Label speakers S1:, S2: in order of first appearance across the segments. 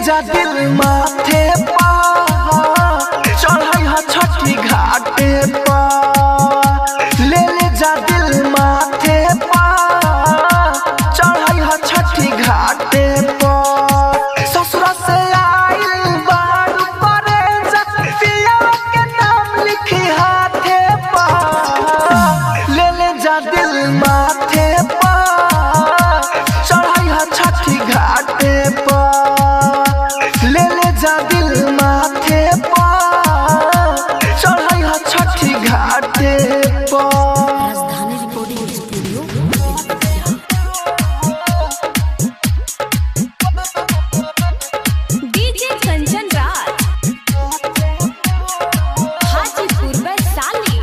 S1: जा दिल माथे पा चढ़ाई हा छठी घाटे पा ले जा दिल माथे पा चढ़ाई हा छठी घाटे पा ससुरा से आइल बारू परे जा पिया के नाम लिखी हाथे पा ले जा दिल माथे पा चढ़ाई हा छठी घाटे पा ले जा दिल माथे पा चढ़ाई हा छठी घाटे पा।
S2: राजधानी recording studio
S3: DJ Kanchan Raj Hajipur Vaishali.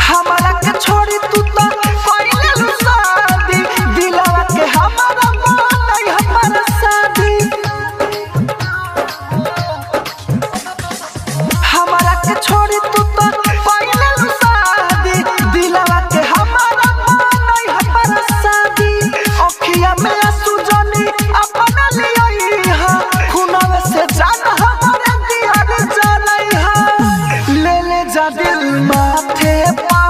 S1: हमारा के छोड़ी तू तो पहिले लू शादी दिलवा के हमारा मानई हमारा शादी हमारा के छोड़ी तू तो पहिले लू शादी दिलवा के हमारा मानई हमारा शादी अखिया में आंसू जनी अपना लियई हा खुनावे से जान हमारे दियार जलई हा ले जा दिल माथे पा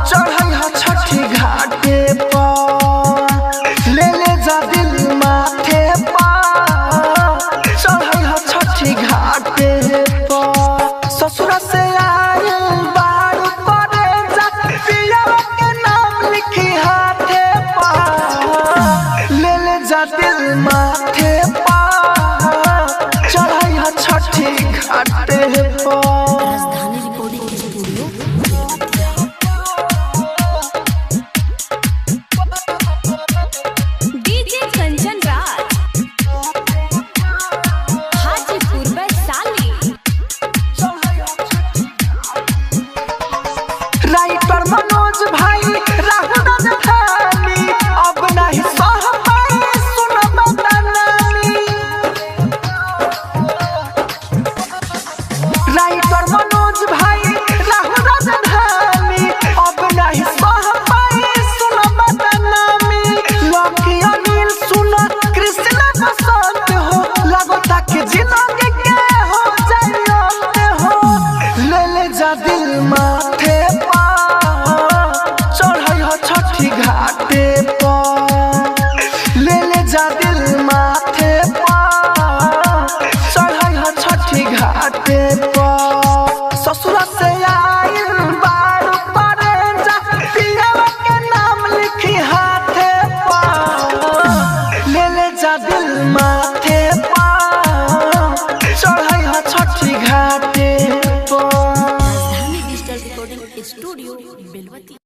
S1: चढ़ाई हा छठी घाटे पा ले जा दिल माथे पा चढ़ाई हा छठी घाटे पा ससुरा से आइल बारू परे जा पिया के नाम लिखी हाथे पा ले जा दिल माथे पा चढ़ाई हा छठी घाटे पा।
S2: राजधानी recording studio
S3: DJ Kanchan Raj Hajipur Vaishali.
S1: Writer Manoj भाई राहुल राजधानी अब नहीं सह पाए सुन बतानी राइटर मनोज भाई राहुल राजधानी अब नहीं सह पाए सुन बतानी लकी अनिल सुन कृष्ण बसंत हो लगता कि जिंदगी के हो जाए हो ले जा दिल माथे पा चढ़ाई हा छठी घाटे पा ले जा दिल माथे पा चढ़ाई हा छठी घाटे पा ससुरा से आइल बारू परे जा पिया के नाम लिखी हाथे पा ले जा दिल माथे पा चढ़ाई हा छठी घाटे पा।
S2: राजधानी डिजिटल रिकॉर्डिंग स्टूडियो बेलवती।